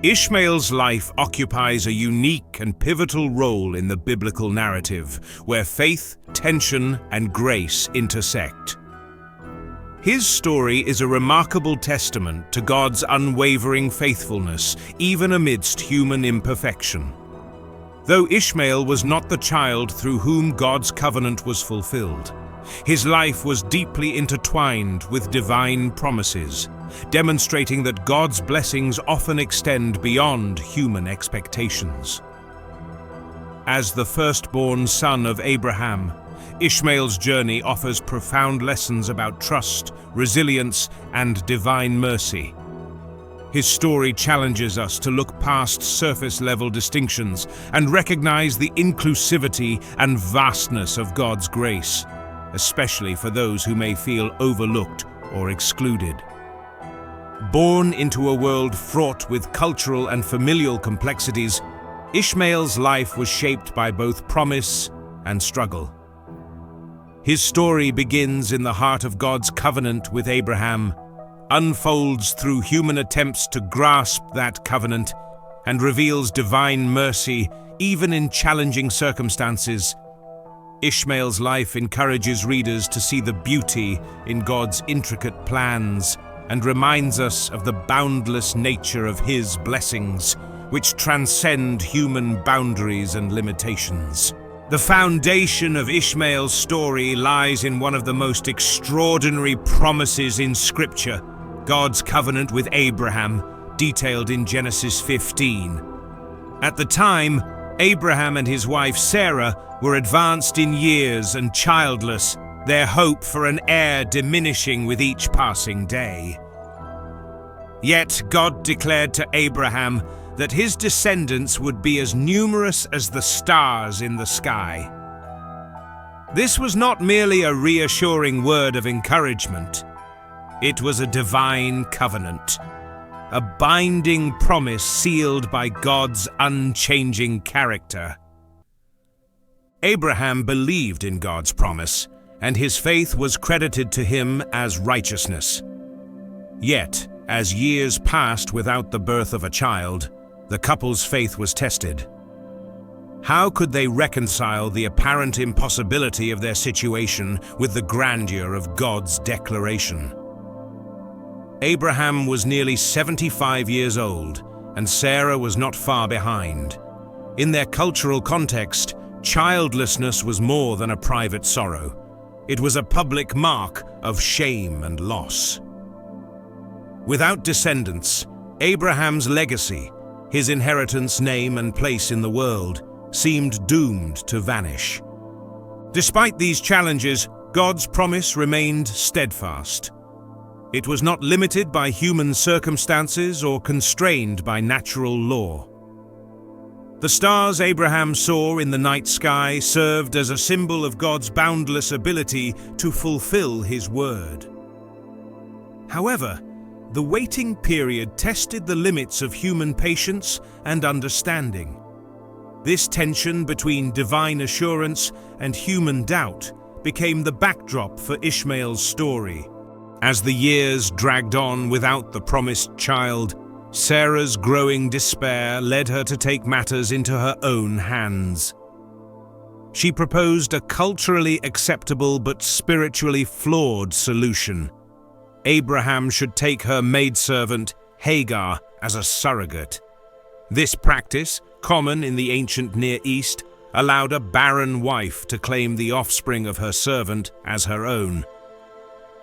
Ishmael's life occupies a unique and pivotal role in the biblical narrative, where faith, tension, and grace intersect. His story is a remarkable testament to God's unwavering faithfulness, even amidst human imperfection. Though Ishmael was not the child through whom God's covenant was fulfilled, his life was deeply intertwined with divine promises, demonstrating that God's blessings often extend beyond human expectations. As the firstborn son of Abraham, Ishmael's journey offers profound lessons about trust, resilience, and divine mercy. His story challenges us to look past surface-level distinctions and recognize the inclusivity and vastness of God's grace, especially for those who may feel overlooked or excluded. Born into a world fraught with cultural and familial complexities, Ishmael's life was shaped by both promise and struggle. His story begins in the heart of God's covenant with Abraham, unfolds through human attempts to grasp that covenant, and reveals divine mercy even in challenging circumstances. Ishmael's life encourages readers to see the beauty in God's intricate plans and reminds us of the boundless nature of His blessings, which transcend human boundaries and limitations. The foundation of Ishmael's story lies in one of the most extraordinary promises in Scripture, God's covenant with Abraham, detailed in Genesis 15. At the time, Abraham and his wife Sarah were advanced in years and childless, their hope for an heir diminishing with each passing day. Yet God declared to Abraham that his descendants would be as numerous as the stars in the sky. This was not merely a reassuring word of encouragement. It was a divine covenant, a binding promise sealed by God's unchanging character. Abraham believed in God's promise, and his faith was credited to him as righteousness. Yet, as years passed without the birth of a child, the couple's faith was tested. How could they reconcile the apparent impossibility of their situation with the grandeur of God's declaration? Abraham was nearly 75 years old, and Sarah was not far behind. In their cultural context, childlessness was more than a private sorrow. It was a public mark of shame and loss. Without descendants, Abraham's legacy, his inheritance, name, and place in the world, seemed doomed to vanish. Despite these challenges, God's promise remained steadfast. It was not limited by human circumstances or constrained by natural law. The stars Abraham saw in the night sky served as a symbol of God's boundless ability to fulfill His word. However, the waiting period tested the limits of human patience and understanding. This tension between divine assurance and human doubt became the backdrop for Ishmael's story. As the years dragged on without the promised child, Sarah's growing despair led her to take matters into her own hands. She proposed a culturally acceptable but spiritually flawed solution. Abraham should take her maidservant, Hagar, as a surrogate. This practice, common in the ancient Near East, allowed a barren wife to claim the offspring of her servant as her own.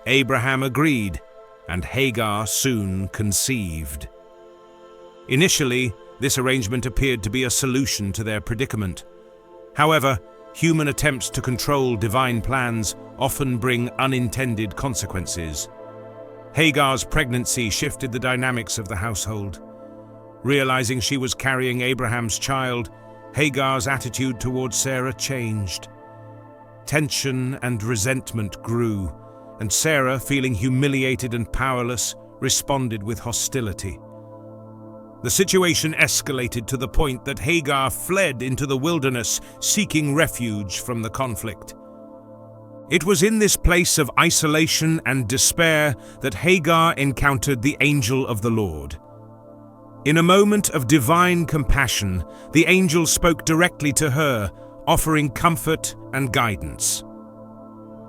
Abraham agreed, and Hagar soon conceived. Initially, this arrangement appeared to be a solution to their predicament. However, human attempts to control divine plans often bring unintended consequences. Hagar's pregnancy shifted the dynamics of the household. Realizing she was carrying Abraham's child, Hagar's attitude towards Sarah changed. Tension and resentment grew, and Sarah, feeling humiliated and powerless, responded with hostility. The situation escalated to the point that Hagar fled into the wilderness, seeking refuge from the conflict. It was in this place of isolation and despair that Hagar encountered the angel of the Lord. In a moment of divine compassion, the angel spoke directly to her, offering comfort and guidance.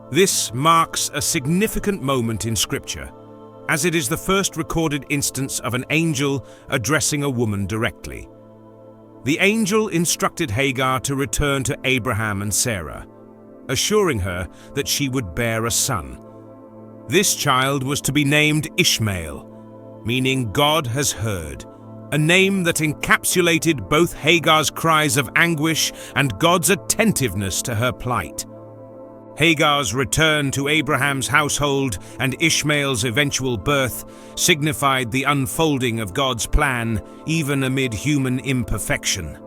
This marks a significant moment in Scripture, as it is the first recorded instance of an angel addressing a woman directly. The angel instructed Hagar to return to Abraham and Sarah, assuring her that she would bear a son. This child was to be named Ishmael, meaning God has heard, a name that encapsulated both Hagar's cries of anguish and God's attentiveness to her plight. Hagar's return to Abraham's household and Ishmael's eventual birth signified the unfolding of God's plan, even amid human imperfection.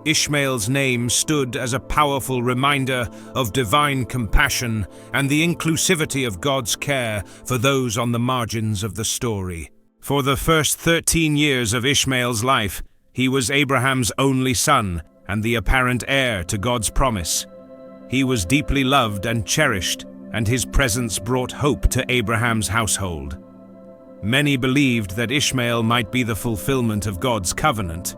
Ishmael's name stood as a powerful reminder of divine compassion and the inclusivity of God's care for those on the margins of the story. For the first 13 years of Ishmael's life, he was Abraham's only son and the apparent heir to God's promise. He was deeply loved and cherished, and his presence brought hope to Abraham's household. Many believed that Ishmael might be the fulfillment of God's covenant.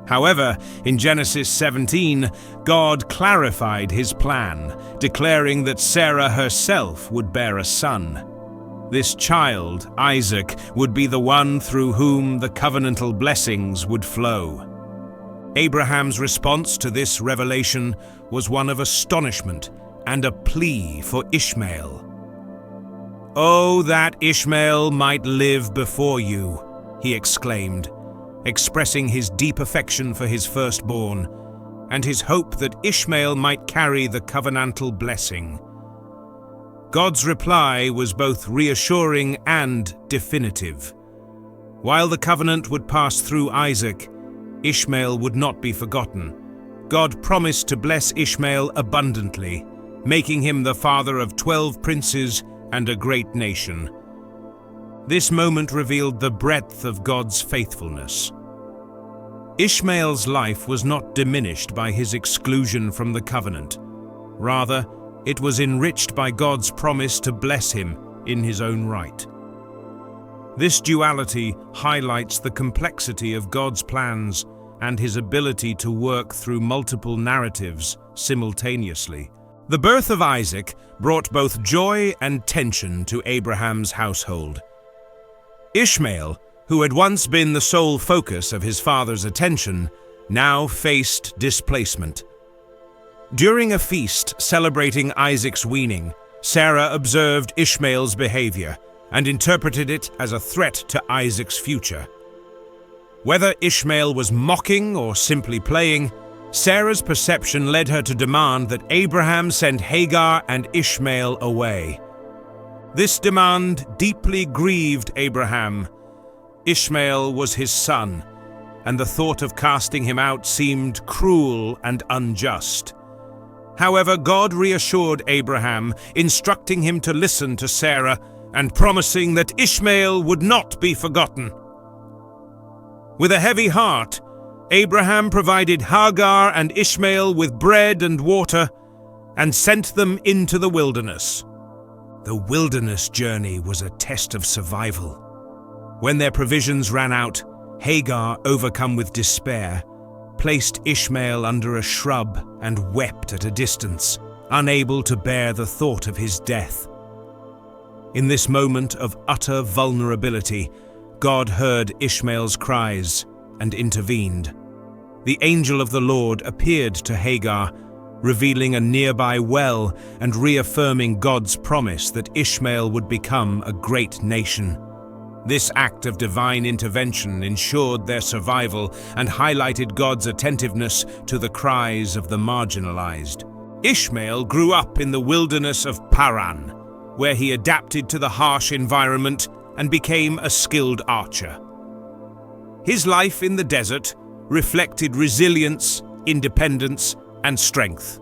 However, in Genesis 17, God clarified his plan, declaring that Sarah herself would bear a son. This child, Isaac, would be the one through whom the covenantal blessings would flow. Abraham's response to this revelation was one of astonishment and a plea for Ishmael. "Oh, that Ishmael might live before you," he exclaimed, expressing his deep affection for his firstborn and his hope that Ishmael might carry the covenantal blessing. God's reply was both reassuring and definitive. While the covenant would pass through Isaac, Ishmael would not be forgotten. God promised to bless Ishmael abundantly, making him the father of 12 princes and a great nation. This moment revealed the breadth of God's faithfulness. Ishmael's life was not diminished by his exclusion from the covenant. Rather, it was enriched by God's promise to bless him in his own right. This duality highlights the complexity of God's plans and his ability to work through multiple narratives simultaneously. The birth of Isaac brought both joy and tension to Abraham's household. Ishmael, who had once been the sole focus of his father's attention, now faced displacement. During a feast celebrating Isaac's weaning, Sarah observed Ishmael's behavior and interpreted it as a threat to Isaac's future. Whether Ishmael was mocking or simply playing, Sarah's perception led her to demand that Abraham send Hagar and Ishmael away. This demand deeply grieved Abraham. Ishmael was his son, and the thought of casting him out seemed cruel and unjust. However, God reassured Abraham, instructing him to listen to Sarah and promising that Ishmael would not be forgotten. With a heavy heart, Abraham provided Hagar and Ishmael with bread and water and sent them into the wilderness. The wilderness journey was a test of survival. When their provisions ran out, Hagar, overcome with despair, placed Ishmael under a shrub and wept at a distance, unable to bear the thought of his death. In this moment of utter vulnerability, God heard Ishmael's cries and intervened. The angel of the Lord appeared to Hagar, revealing a nearby well and reaffirming God's promise that Ishmael would become a great nation. This act of divine intervention ensured their survival and highlighted God's attentiveness to the cries of the marginalized. Ishmael grew up in the wilderness of Paran, where he adapted to the harsh environment and became a skilled archer. His life in the desert reflected resilience, independence, and strength.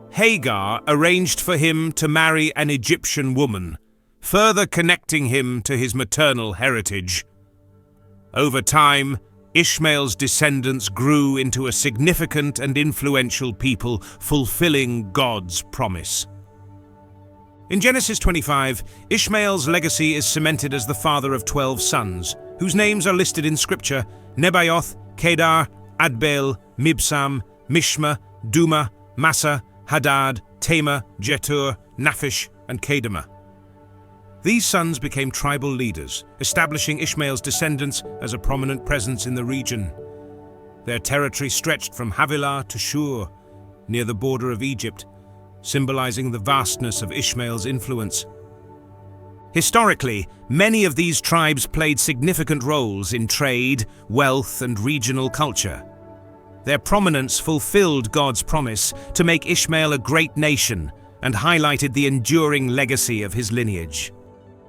Hagar arranged for him to marry an Egyptian woman, further connecting him to his maternal heritage. Over time, Ishmael's descendants grew into a significant and influential people, fulfilling God's promise. In Genesis 25, Ishmael's legacy is cemented as the father of 12 sons, whose names are listed in Scripture: Nebaioth, Kedar, Adbeel, Mibsam, Mishma, Duma, Massa, Hadad, Tema, Jetur, Naphish, and Kedema. These sons became tribal leaders, establishing Ishmael's descendants as a prominent presence in the region. Their territory stretched from Havilah to Shur, near the border of Egypt, symbolizing the vastness of Ishmael's influence. Historically, many of these tribes played significant roles in trade, wealth, and regional culture. Their prominence fulfilled God's promise to make Ishmael a great nation and highlighted the enduring legacy of his lineage.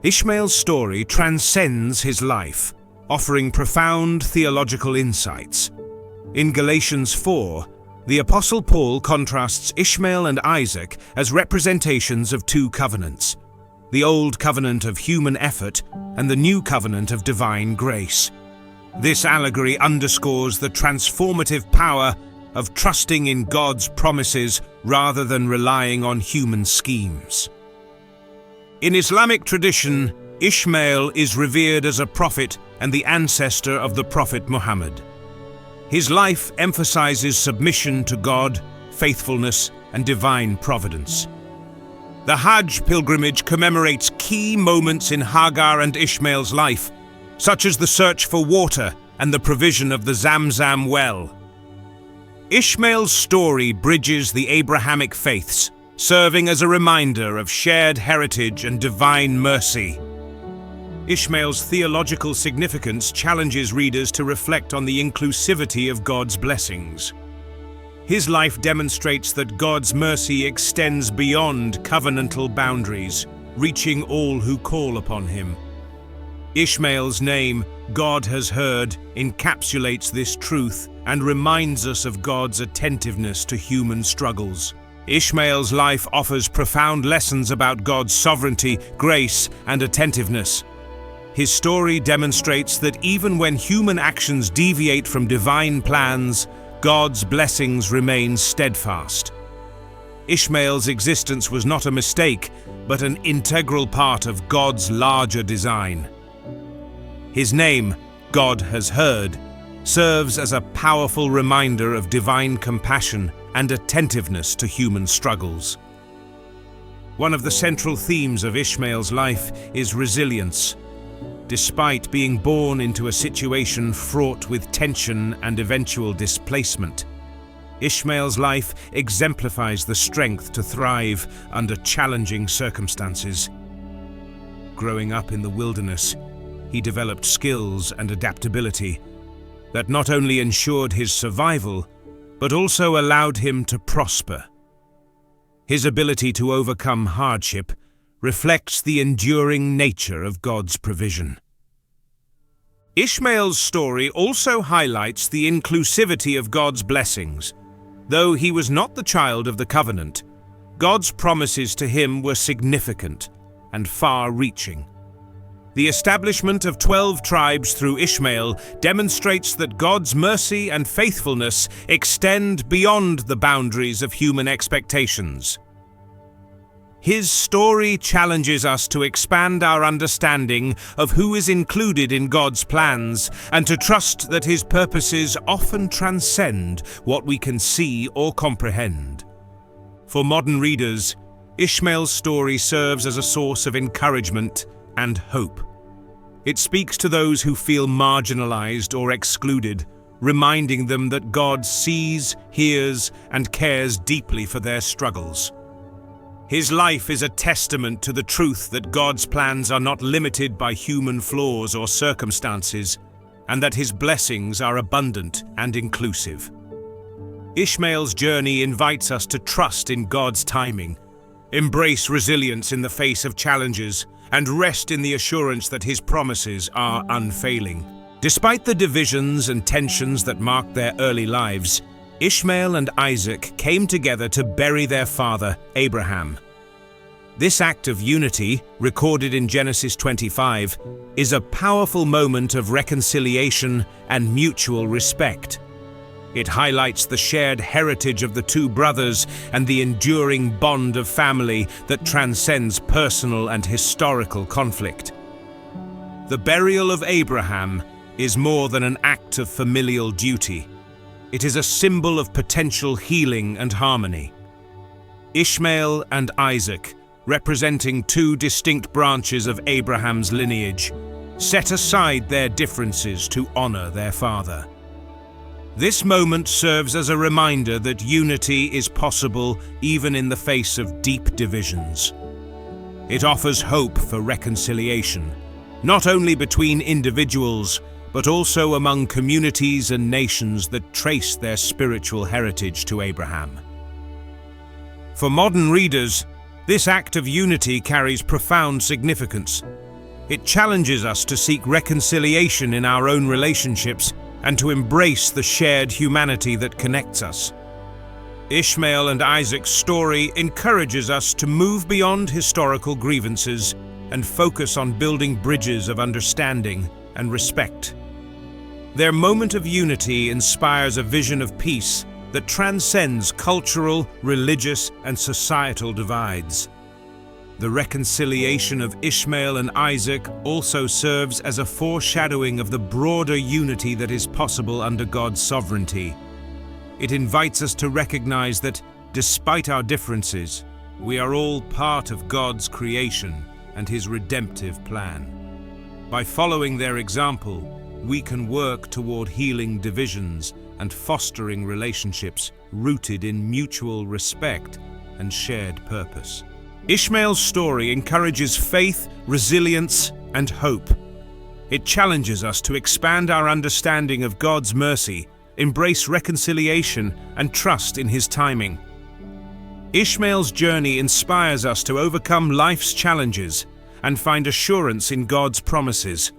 Ishmael's story transcends his life, offering profound theological insights. In Galatians 4, the Apostle Paul contrasts Ishmael and Isaac as representations of two covenants: the old covenant of human effort and the new covenant of divine grace. This allegory underscores the transformative power of trusting in God's promises rather than relying on human schemes. In Islamic tradition, Ishmael is revered as a prophet and the ancestor of the Prophet Muhammad. His life emphasizes submission to God, faithfulness, and divine providence. The Hajj pilgrimage commemorates key moments in Hagar and Ishmael's life, such as the search for water and the provision of the Zamzam well. Ishmael's story bridges the Abrahamic faiths, serving as a reminder of shared heritage and divine mercy. Ishmael's theological significance challenges readers to reflect on the inclusivity of God's blessings. His life demonstrates that God's mercy extends beyond covenantal boundaries, reaching all who call upon him. Ishmael's name, God has heard, encapsulates this truth and reminds us of God's attentiveness to human struggles. Ishmael's life offers profound lessons about God's sovereignty, grace, and attentiveness. His story demonstrates that even when human actions deviate from divine plans, God's blessings remain steadfast. Ishmael's existence was not a mistake, but an integral part of God's larger design. His name, God has heard, serves as a powerful reminder of divine compassion and attentiveness to human struggles. One of the central themes of Ishmael's life is resilience. Despite being born into a situation fraught with tension and eventual displacement, Ishmael's life exemplifies the strength to thrive under challenging circumstances. Growing up in the wilderness, he developed skills and adaptability that not only ensured his survival, but also allowed him to prosper. His ability to overcome hardship reflects the enduring nature of God's provision. Ishmael's story also highlights the inclusivity of God's blessings. Though he was not the child of the covenant, God's promises to him were significant and far-reaching. The establishment of 12 tribes through Ishmael demonstrates that God's mercy and faithfulness extend beyond the boundaries of human expectations. His story challenges us to expand our understanding of who is included in God's plans and to trust that his purposes often transcend what we can see or comprehend. For modern readers, Ishmael's story serves as a source of encouragement and hope. It speaks to those who feel marginalized or excluded, reminding them that God sees, hears, and cares deeply for their struggles. His life is a testament to the truth that God's plans are not limited by human flaws or circumstances, and that his blessings are abundant and inclusive. Ishmael's journey invites us to trust in God's timing, embrace resilience in the face of challenges, and rest in the assurance that his promises are unfailing. Despite the divisions and tensions that marked their early lives, Ishmael and Isaac came together to bury their father, Abraham. This act of unity, recorded in Genesis 25, is a powerful moment of reconciliation and mutual respect. It highlights the shared heritage of the two brothers and the enduring bond of family that transcends personal and historical conflict. The burial of Abraham is more than an act of familial duty. It is a symbol of potential healing and harmony. Ishmael and Isaac, representing two distinct branches of Abraham's lineage, set aside their differences to honor their father. This moment serves as a reminder that unity is possible even in the face of deep divisions. It offers hope for reconciliation, not only between individuals, but also among communities and nations that trace their spiritual heritage to Abraham. For modern readers, this act of unity carries profound significance. It challenges us to seek reconciliation in our own relationships and to embrace the shared humanity that connects us. Ishmael and Isaac's story encourages us to move beyond historical grievances and focus on building bridges of understanding and respect. Their moment of unity inspires a vision of peace that transcends cultural, religious, and societal divides. The reconciliation of Ishmael and Isaac also serves as a foreshadowing of the broader unity that is possible under God's sovereignty. It invites us to recognize that, despite our differences, we are all part of God's creation and His redemptive plan. By following their example, we can work toward healing divisions and fostering relationships rooted in mutual respect and shared purpose. Ishmael's story encourages faith, resilience, and hope. It challenges us to expand our understanding of God's mercy, embrace reconciliation, and trust in His timing. Ishmael's journey inspires us to overcome life's challenges and find assurance in God's promises.